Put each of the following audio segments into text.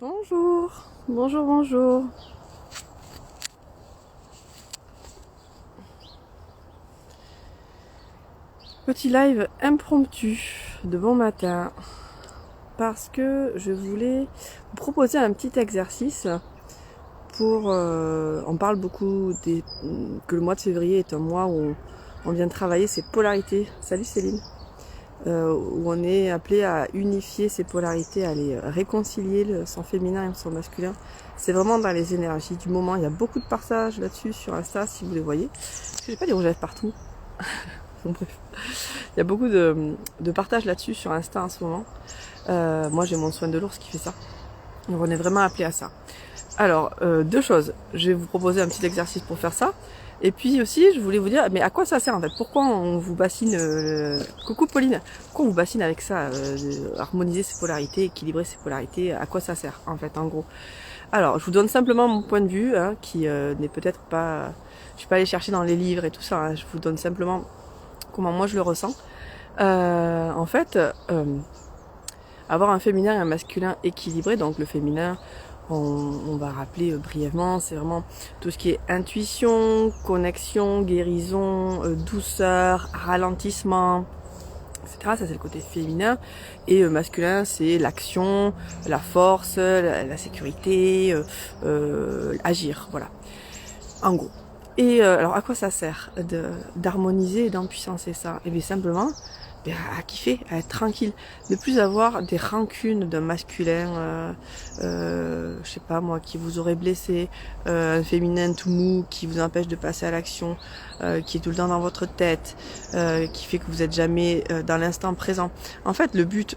Bonjour, bonjour, bonjour. Petit live impromptu de bon matin parce que je voulais vous proposer un petit exercice pour... on parle beaucoup que le mois de février est un mois où on vient travailler ses polarités. Salut Céline. Où on est appelé à unifier ces polarités, à les réconcilier, son féminin et son masculin. C'est vraiment dans les énergies du moment. Il y a beaucoup de partages là-dessus sur Insta, si vous les voyez. Parce que j'ai pas des rouges à lèvres partout. Donc, bref. Il y a beaucoup de partages là-dessus sur Insta en ce moment. Moi, j'ai mon soin de l'ours qui fait ça. Donc, on est vraiment appelé à ça. Alors, deux choses. Je vais vous proposer un petit exercice pour faire ça. Et puis aussi, je voulais vous dire, mais à quoi ça sert en fait? Pourquoi on vous bassine... Coucou Pauline, pourquoi on vous bassine avec ça, harmoniser ses polarités, équilibrer ses polarités? À quoi ça sert en fait, en gros? Alors, je vous donne simplement mon point de vue, hein, qui n'est peut-être pas... Je suis pas allée chercher dans les livres et tout ça, hein, je vous donne simplement comment moi je le ressens. En fait, avoir un féminin et un masculin équilibré, donc le féminin... On va rappeler brièvement, c'est vraiment tout ce qui est intuition, connexion, guérison, douceur, ralentissement, etc. Ça c'est le côté féminin. Et masculin, c'est l'action, la force, la sécurité, agir, voilà. En gros. Et alors à quoi ça sert d'harmoniser et d'empuissancer ça? Et bien simplement, à kiffer, à être tranquille, ne plus avoir des rancunes d'un masculin, je sais pas moi, qui vous aurait blessé, un féminin tout mou qui vous empêche de passer à l'action, qui est tout le temps dans votre tête, qui fait que vous êtes jamais dans l'instant présent. En fait, le but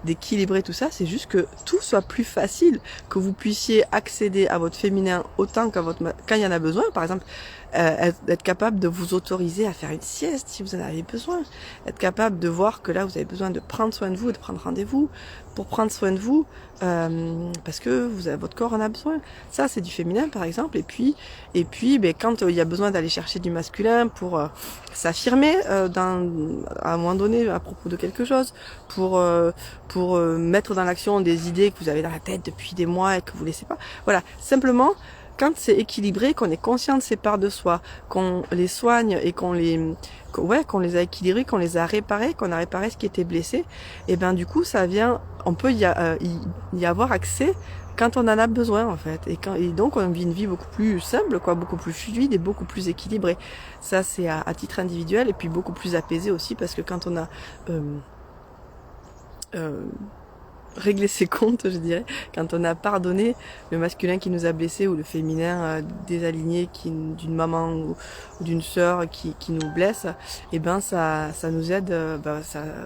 d'équilibrer tout ça, c'est juste que tout soit plus facile, que vous puissiez accéder à votre féminin autant qu'à quand il y en a besoin, par exemple. Être capable de vous autoriser à faire une sieste si vous en avez besoin, être capable de voir que là vous avez besoin de prendre soin de vous, de prendre rendez-vous pour prendre soin de vous, parce que votre corps en a besoin. Ça c'est du féminin par exemple. Et puis quand il y a besoin d'aller chercher du masculin pour s'affirmer à un moment donné à propos de quelque chose, pour mettre dans l'action des idées que vous avez dans la tête depuis des mois et que vous laissez pas. Voilà, simplement. Quand c'est équilibré, qu'on est conscient de ces parts de soi, qu'on les soigne et qu'on les a équilibrés, qu'on les a réparés, qu'on a réparé ce qui était blessé, et ben du coup ça vient, on peut y avoir accès quand on en a besoin en fait, et donc on vit une vie beaucoup plus simple, quoi, beaucoup plus fluide et beaucoup plus équilibrée. Ça c'est à titre individuel et puis beaucoup plus apaisé aussi parce que quand on a régler ses comptes, je dirais, quand on a pardonné le masculin qui nous a blessés ou le féminin désaligné d'une maman ou d'une sœur qui nous blesse, et ben ça nous aide,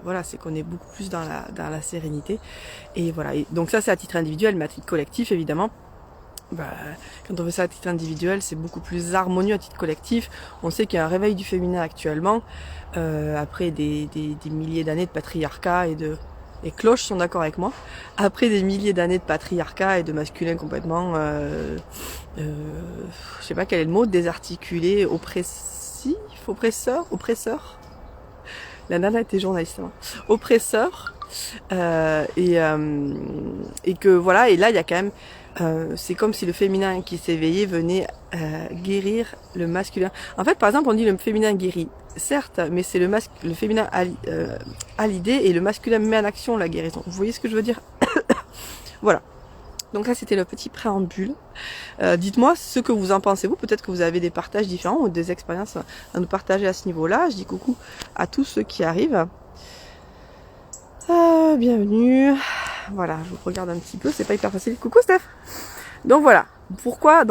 voilà, c'est qu'on est beaucoup plus dans la sérénité. Et voilà. Et donc ça c'est à titre individuel, mais à titre collectif évidemment. Quand on fait ça à titre individuel, c'est beaucoup plus harmonieux. À titre collectif, on sait qu'il y a un réveil du féminin actuellement, après des milliers d'années de patriarcat et cloches sont d'accord avec moi. Après des milliers d'années de patriarcat et de masculin complètement, je sais pas quel est le mot, désarticulé, oppresseur. La nana était journaliste, hein. Oppresseur. Et que voilà, et là il y a quand même, c'est comme si le féminin qui s'éveillait venait guérir le masculin. En fait, par exemple, on dit le féminin guérit, certes, mais c'est le féminin a l'idée et le masculin met en action la guérison. Vous voyez ce que je veux dire? Voilà. Donc là, c'était le petit préambule. Dites-moi ce que vous en pensez, vous. Peut-être que vous avez des partages différents ou des expériences à nous partager à ce niveau-là. Je dis coucou à tous ceux qui arrivent. Bienvenue. Voilà, je vous regarde un petit peu, c'est pas hyper facile. Coucou Steph. Donc voilà, pourquoi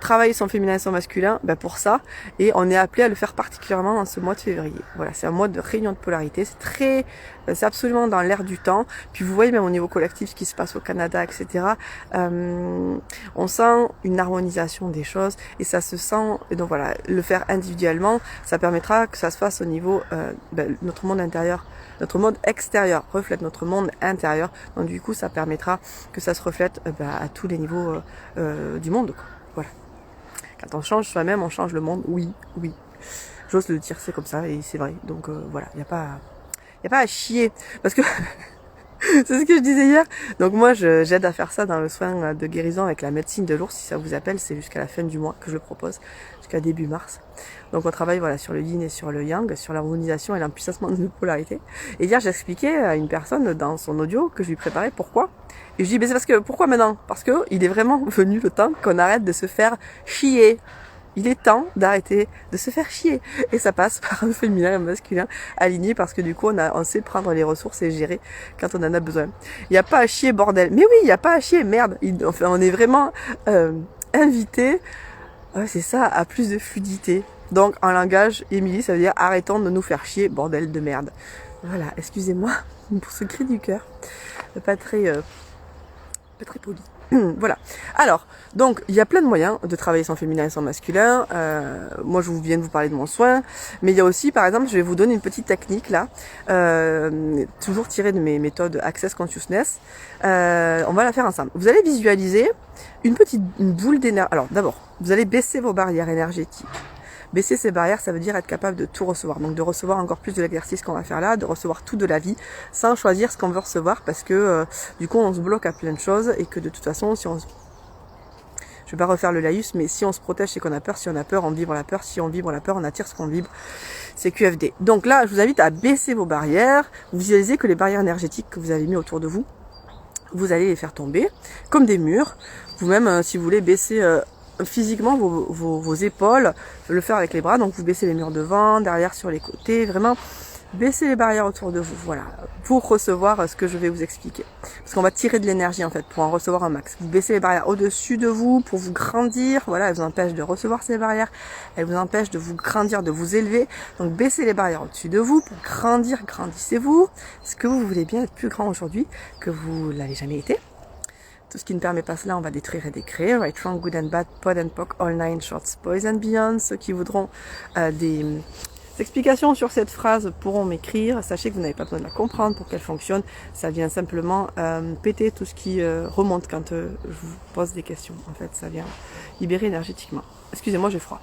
travailler son féminin et son masculin? Pour ça, et on est appelé à le faire particulièrement dans ce mois de février. Voilà, c'est un mois de réunion de polarité, c'est absolument dans l'air du temps. Puis vous voyez même au niveau collectif ce qui se passe au Canada, etc. On sent une harmonisation des choses et ça se sent. Et donc voilà, le faire individuellement, ça permettra que ça se fasse au niveau notre monde intérieur. Notre monde extérieur reflète notre monde intérieur. Donc du coup, ça permettra que ça se reflète à tous les niveaux du monde, quoi. Voilà. Quand on change soi-même, on change le monde. Oui. J'ose le dire, c'est comme ça et c'est vrai. Donc voilà, il n'y a pas à chier. Parce que C'est ce que je disais hier. Donc moi, j'aide à faire ça dans le soin de guérison avec la médecine de l'ours. Si ça vous appelle, c'est jusqu'à la fin du mois que je le propose, jusqu'à début mars. Donc on travaille voilà sur le yin et sur le yang, sur l'harmonisation et l'empuissancement de nos polarités. Et hier, j'expliquais à une personne dans son audio que je lui préparais pourquoi. Et je dis, c'est parce que, pourquoi maintenant? Parce que il est vraiment venu le temps qu'on arrête de se faire chier. Il est temps d'arrêter de se faire chier. Et ça passe par un féminin et un masculin aligné parce que du coup, on sait prendre les ressources et gérer quand on en a besoin. Il n'y a pas à chier, bordel. Mais oui, il n'y a pas à chier, merde. Enfin, on est vraiment invité, ouais, c'est ça, à plus de fluidité. Donc, en langage, Émilie, ça veut dire arrêtons de nous faire chier, bordel de merde. Voilà, excusez-moi pour ce cri du cœur. Pas très poli. Voilà. Alors, donc, il y a plein de moyens de travailler son féminin et son masculin. Moi, je viens de vous parler de mon soin. Mais il y a aussi, par exemple, je vais vous donner une petite technique, là. Toujours tirée de mes méthodes Access Consciousness. On va la faire ensemble. Vous allez visualiser une boule d'énergie. Alors, d'abord, vous allez baisser vos barrières énergétiques. Baisser ces barrières, ça veut dire être capable de tout recevoir. Donc de recevoir encore plus de l'exercice qu'on va faire là, de recevoir tout de la vie, sans choisir ce qu'on veut recevoir, parce que du coup on se bloque à plein de choses, et que de toute façon, je vais pas refaire le laïus, mais si on se protège, c'est qu'on a peur. Si on a peur, on vibre la peur. Si on vibre la peur, on attire ce qu'on vibre. C'est QFD. Donc là, je vous invite à baisser vos barrières. Vous visualisez que les barrières énergétiques que vous avez mis autour de vous, vous allez les faire tomber comme des murs. Vous-même, si vous voulez baisser physiquement vos épaules, le faire avec les bras, donc vous baissez les murs devant, derrière, sur les côtés, vraiment baissez les barrières autour de vous, voilà, pour recevoir ce que je vais vous expliquer. Parce qu'on va tirer de l'énergie en fait, pour en recevoir un max. Vous baissez les barrières au-dessus de vous pour vous grandir, voilà, elles vous empêchent de recevoir ces barrières, elles vous empêchent de vous grandir, de vous élever, donc baissez les barrières au-dessus de vous pour grandir, grandissez-vous. Est-ce que vous voulez bien être plus grand aujourd'hui que vous l'avez jamais été? Tout ce qui ne permet pas cela, on va détruire et décréer. Right, wrong, good and bad, pod and poc, all nine, shorts, boys and beyond. Ceux qui voudront des explications sur cette phrase pourront m'écrire. Sachez que vous n'avez pas besoin de la comprendre pour qu'elle fonctionne. Ça vient simplement péter tout ce qui remonte quand je vous pose des questions. En fait, ça vient libérer énergétiquement. Excusez-moi, j'ai froid.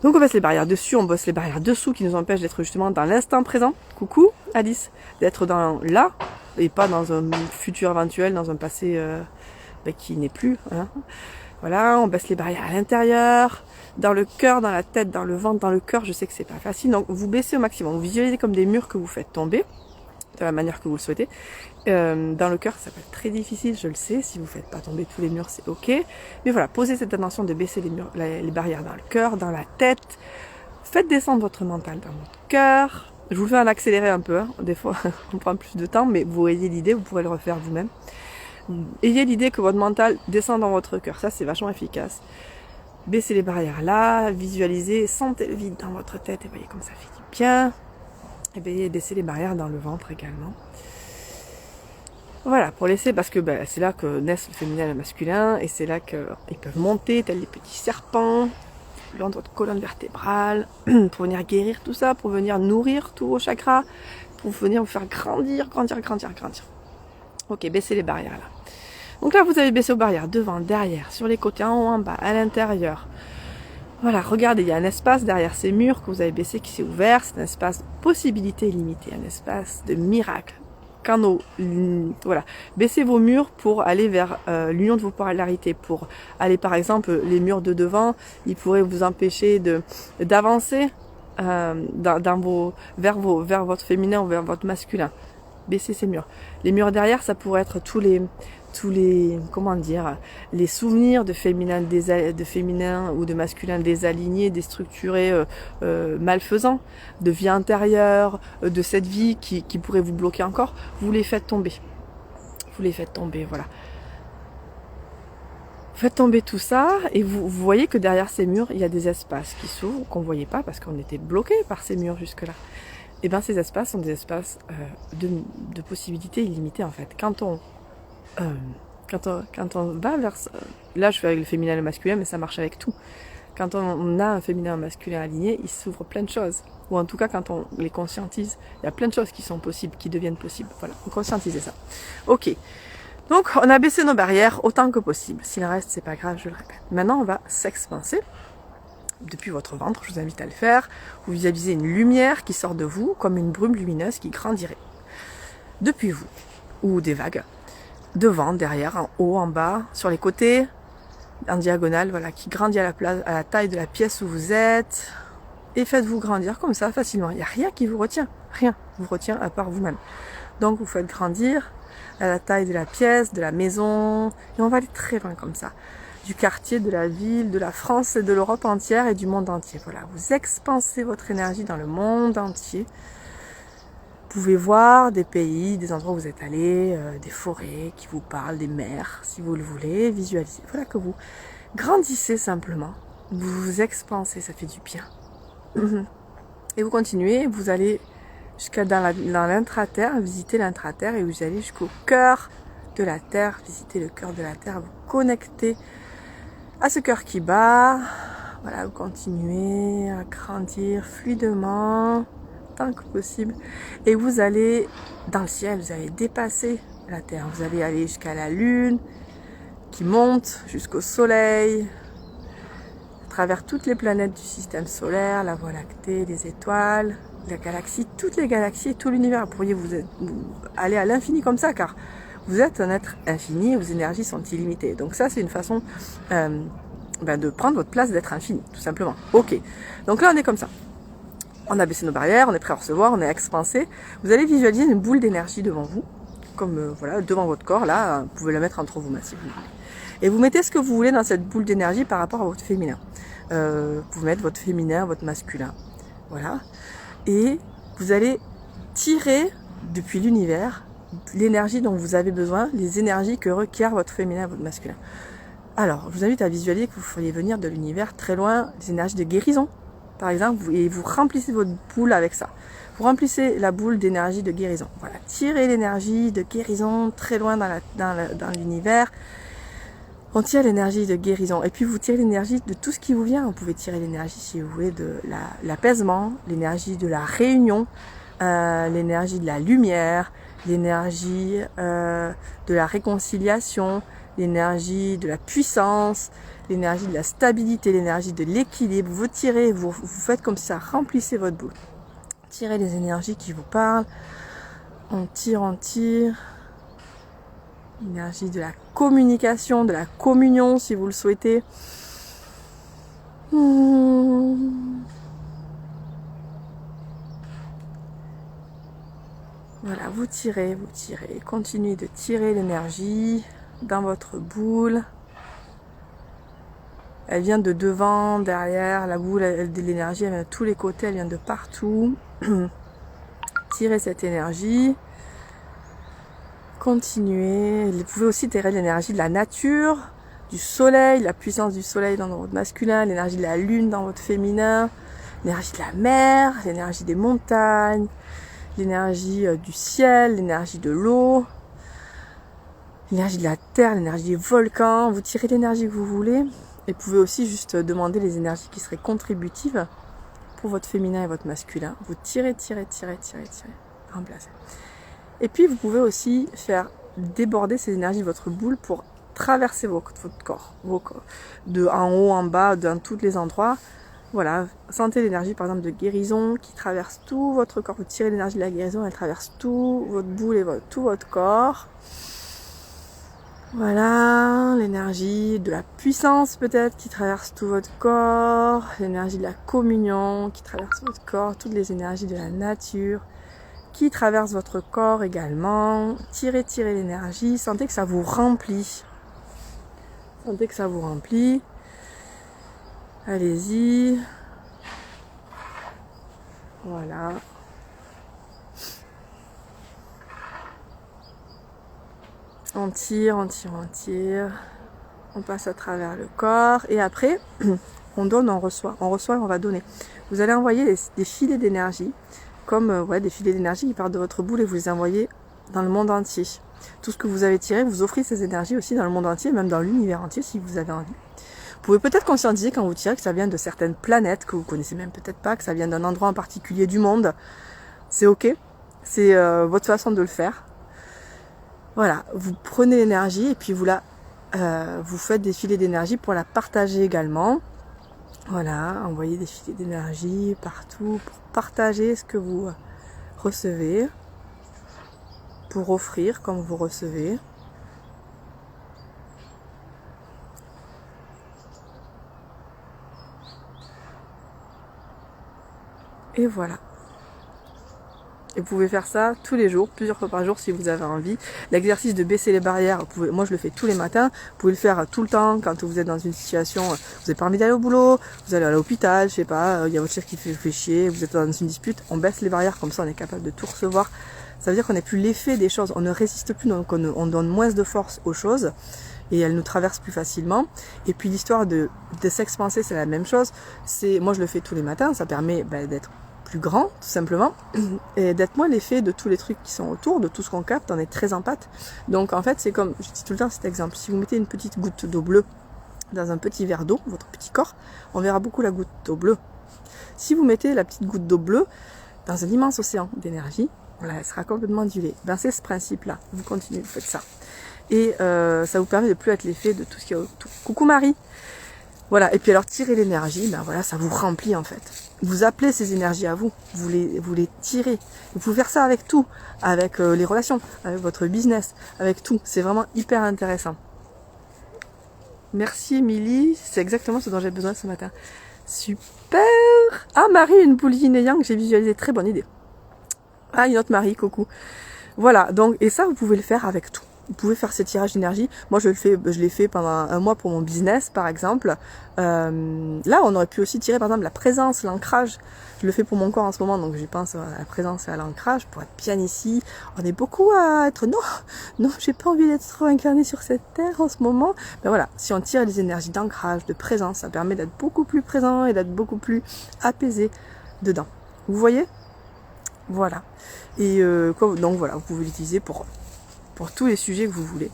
Donc on baisse les barrières dessus, on bosse les barrières dessous qui nous empêchent d'être justement dans l'instant présent. Coucou Alice, d'être dans là et pas dans un futur éventuel, dans un passé qui n'est plus. Hein. Voilà, on baisse les barrières à l'intérieur, dans le cœur, dans la tête, dans le ventre, dans le cœur. Je sais que c'est pas facile, donc vous baissez au maximum. Vous visualisez comme des murs que vous faites tomber de la manière que vous le souhaitez. Dans le cœur, ça peut être très difficile, je le sais. Si vous ne faites pas tomber tous les murs, c'est ok. Mais voilà, posez cette intention de baisser les barrières dans le cœur, dans la tête. Faites descendre votre mental dans votre cœur. Je vous le fais en accélérer un peu. Hein. Des fois, on prend plus de temps, mais vous ayez l'idée, vous pourrez le refaire vous-même. Ayez l'idée que votre mental descend dans votre cœur. Ça, c'est vachement efficace. Baissez les barrières là, visualisez, sentez le vide dans votre tête et voyez comme ça fait du bien. Et baisser les barrières dans le ventre également. Voilà, pour laisser, parce que c'est là que naissent le féminin et le masculin, et c'est là qu'ils peuvent monter, tels les petits serpents, le long de votre colonne vertébrale, pour venir guérir tout ça, pour venir nourrir tous vos chakras, pour venir vous faire grandir. Ok, baissez les barrières là. Donc là, vous avez baissé vos barrières devant, derrière, sur les côtés, en haut, en bas, à l'intérieur. Voilà, regardez, il y a un espace derrière ces murs que vous avez baissé qui s'est ouvert. C'est un espace de possibilités illimitées, un espace de miracle. Voilà, baissez vos murs pour aller vers l'union de vos polarités, pour aller par exemple les murs de devant, ils pourraient vous empêcher d'avancer vers votre féminin ou vers votre masculin. Baissez ces murs. Les murs derrière, ça pourrait être tous les comment dire, les souvenirs de féminin ou de masculin désalignés, déstructurés, malfaisants, de vie intérieure, de cette vie qui pourrait vous bloquer encore. Vous les faites tomber. Voilà. Faites tomber tout ça et vous voyez que derrière ces murs, il y a des espaces qui s'ouvrent qu'on ne voyait pas parce qu'on était bloqué par ces murs jusque-là. Et bien ces espaces sont des espaces de possibilités illimitées en fait. Quand on va vers... Là, je fais avec le féminin et le masculin, mais ça marche avec tout. Quand on a un féminin et un masculin aligné, il s'ouvre plein de choses. Ou en tout cas, quand on les conscientise, il y a plein de choses qui sont possibles, qui deviennent possibles. Voilà, on conscientise ça. Ok. Donc, on a baissé nos barrières autant que possible. S'il en reste, c'est pas grave, je le répète. Maintenant, on va s'expanser. Depuis votre ventre, je vous invite à le faire. Vous visualisez une lumière qui sort de vous, comme une brume lumineuse qui grandirait. Depuis vous. ou des vagues. Devant, derrière, en haut, en bas, sur les côtés, en diagonale, voilà, qui grandit à la taille de la pièce où vous êtes. Et faites-vous grandir comme ça, facilement. Il n'y a rien qui vous retient. Rien vous retient à part vous-même. Donc, vous faites grandir à la taille de la pièce, de la maison. Et on va aller très loin comme ça. Du quartier, de la ville, de la France, de l'Europe entière et du monde entier. Voilà, vous expansez votre énergie dans le monde entier. Vous pouvez voir des pays, des endroits où vous êtes allés, des forêts qui vous parlent, des mers, si vous le voulez, visualisez. Voilà que vous grandissez simplement, vous vous expansez, ça fait du bien. Et vous continuez, vous allez jusqu'à dans l'intra-terre, visiter l'intra-terre et vous allez jusqu'au cœur de la terre, visiter le cœur de la terre, vous connectez à ce cœur qui bat. Voilà, vous continuez à grandir fluidement, tant que possible, et vous allez dans le ciel, vous allez dépasser la terre, vous allez aller jusqu'à la lune qui monte jusqu'au soleil, à travers toutes les planètes du système solaire, la Voie lactée, les étoiles, la galaxie, toutes les galaxies et tout l'univers. Vous pourriez vous aller à l'infini comme ça, car vous êtes un être infini et vos énergies sont illimitées. Donc ça, c'est une façon de prendre votre place, d'être infini, tout simplement. Ok, donc là on est comme ça. On a baissé nos barrières, on est prêt à recevoir, on est expansé. Vous allez visualiser une boule d'énergie devant vous, comme voilà, devant votre corps, là, vous pouvez la mettre entre vos mains si vous voulez. Et vous mettez ce que vous voulez dans cette boule d'énergie par rapport à votre féminin. Vous mettez votre féminin, votre masculin, voilà. Et vous allez tirer depuis l'univers l'énergie dont vous avez besoin, les énergies que requiert votre féminin et votre masculin. Alors, je vous invite à visualiser que vous feriez venir de l'univers très loin des énergies de guérison, par exemple, et vous remplissez votre boule avec ça. Vous remplissez la boule d'énergie de guérison. Voilà, tirez l'énergie de guérison très loin dans l'univers. On tire l'énergie de guérison. Et puis vous tirez l'énergie de tout ce qui vous vient. Vous pouvez tirer l'énergie, si vous voulez, de l'apaisement, l'énergie de la réunion, l'énergie de la lumière, l'énergie de la réconciliation, l'énergie de la puissance, l'énergie de la stabilité, l'énergie de l'équilibre. Vous tirez, vous faites comme ça, remplissez votre boule. Tirez les énergies qui vous parlent. On tire, on tire. L'énergie de la communication, de la communion, si vous le souhaitez. Voilà, vous tirez, continuez de tirer l'énergie dans votre boule. Elle vient de devant, derrière, la boule de l'énergie, elle vient de tous les côtés, elle vient de partout. Tirez cette énergie. Continuez. Vous pouvez aussi tirer l'énergie de la nature, du soleil, la puissance du soleil dans votre masculin, l'énergie de la lune dans votre féminin, l'énergie de la mer, l'énergie des montagnes, l'énergie du ciel, l'énergie de l'eau, l'énergie de la terre, l'énergie des volcans. Vous tirez l'énergie que vous voulez. Et vous pouvez aussi juste demander les énergies qui seraient contributives pour votre féminin et votre masculin. Vous tirez, remplacez. Et puis vous pouvez aussi faire déborder ces énergies de votre boule pour traverser votre corps, vos corps, de en haut, en bas, dans tous les endroits. Voilà, sentez l'énergie par exemple de guérison qui traverse tout votre corps. Vous tirez l'énergie de la guérison, elle traverse tout votre boule et tout votre corps. Voilà, l'énergie de la puissance peut-être qui traverse tout votre corps, l'énergie de la communion qui traverse votre corps, toutes les énergies de la nature qui traverse votre corps également. Tirez l'énergie, sentez que ça vous remplit. Allez-y. Voilà. On tire. On passe à travers le corps. Et après, on donne, on reçoit. On reçoit, on va donner. Vous allez envoyer des filets d'énergie, comme des filets d'énergie qui partent de votre boule et vous les envoyez dans le monde entier. Tout ce que vous avez tiré, vous offrez ces énergies aussi dans le monde entier, même dans l'univers entier si vous avez envie. Vous pouvez peut-être conscientiser quand vous tirez que ça vient de certaines planètes que vous connaissez même peut-être pas, que ça vient d'un endroit en particulier du monde. C'est ok, c'est votre façon de le faire. Voilà, vous prenez l'énergie et puis vous faites des filets d'énergie pour la partager également. Voilà, envoyez des filets d'énergie partout pour partager ce que vous recevez. pour offrir comme vous recevez. Et voilà. Et vous pouvez faire ça tous les jours, plusieurs fois par jour si vous avez envie. L'exercice de baisser les barrières, moi je le fais tous les matins. Vous pouvez le faire tout le temps quand vous êtes dans une situation, vous n'avez pas envie d'aller au boulot, vous allez à l'hôpital, je sais pas, il y a votre chef qui fait chier, vous êtes dans une dispute, on baisse les barrières, comme ça on est capable de tout recevoir. Ça veut dire qu'on n'a plus l'effet des choses, on ne résiste plus, donc on donne moins de force aux choses et elles nous traversent plus facilement. Et puis l'histoire de s'expanser, c'est la même chose. Moi je le fais tous les matins, ça permet d'être plus grand, tout simplement, et d'être moins l'effet de tous les trucs qui sont autour, de tout ce qu'on capte, on est très en pâte. Donc en fait, c'est comme, je dis tout le temps cet exemple, si vous mettez une petite goutte d'eau bleue dans un petit verre d'eau, votre petit corps, on verra beaucoup la goutte d'eau bleue. Si vous mettez la petite goutte d'eau bleue dans un immense océan d'énergie, voilà, elle sera complètement diluée. Ben, c'est ce principe-là, vous continuez, vous faites ça. Et ça vous permet de plus être l'effet de tout ce qu'il y a autour. Coucou Marie! Voilà, et puis alors tirer l'énergie, ben voilà, ça vous remplit en fait. Vous appelez ces énergies à vous, vous les tirez. Vous pouvez faire ça avec tout, avec les relations, avec votre business, avec tout. C'est vraiment hyper intéressant. Merci Émilie, c'est exactement ce dont j'ai besoin ce matin. Super! Ah Marie, une boule yin et yang, j'ai visualisé, très bonne idée. Ah, une autre Marie, coucou. Voilà, donc, et ça vous pouvez le faire avec tout. Vous pouvez faire ces tirages d'énergie. Moi, je l'ai fait pendant un mois pour mon business, par exemple. Là, on aurait pu aussi tirer, par exemple, la présence, l'ancrage. Je le fais pour mon corps en ce moment, donc j'y pense à la présence et à l'ancrage pour être bien ici. On est beaucoup à être non, j'ai pas envie d'être trop incarné sur cette terre en ce moment. Ben voilà, si on tire les énergies d'ancrage, de présence, ça permet d'être beaucoup plus présent et d'être beaucoup plus apaisé dedans. Vous voyez ? Voilà. Et donc voilà, vous pouvez l'utiliser pour tous les sujets que vous voulez.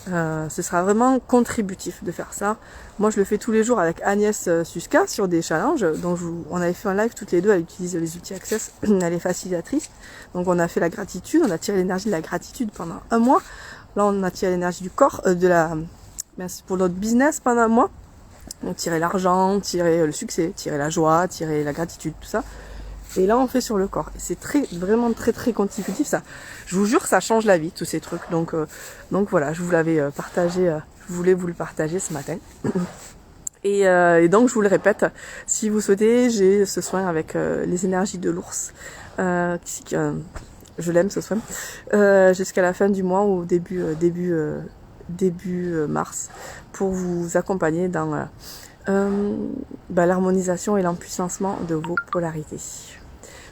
Ce sera vraiment contributif de faire ça. Moi je le fais tous les jours avec Agnès Suska sur des challenges. Donc on avait fait un live toutes les deux, elle utilise les outils Access, elle est facilitatrice. Donc on a fait la gratitude, on a tiré l'énergie de la gratitude pendant un mois. Là on a tiré l'énergie du corps, pour notre business pendant un mois. On tirait l'argent, tirait le succès, tirait la joie, tirait la gratitude, tout ça. Et là, on fait sur le corps. Et c'est vraiment très contributif, ça. Je vous jure, ça change la vie, tous ces trucs. Donc voilà, je vous l'avais partagé, je voulais vous le partager ce matin. Et donc, je vous le répète, si vous souhaitez, j'ai ce soin avec les énergies de l'ours. Je l'aime, ce soin. Jusqu'à la fin du mois ou début mars, pour vous accompagner dans l'harmonisation et l'empuissancement de vos polarités.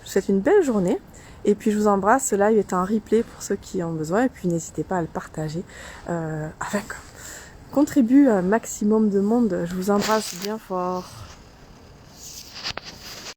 Je vous souhaite une belle journée et puis je vous embrasse. Ce live est en replay pour ceux qui en ont besoin et puis n'hésitez pas à le partager contribue un maximum de monde. Je vous embrasse bien fort.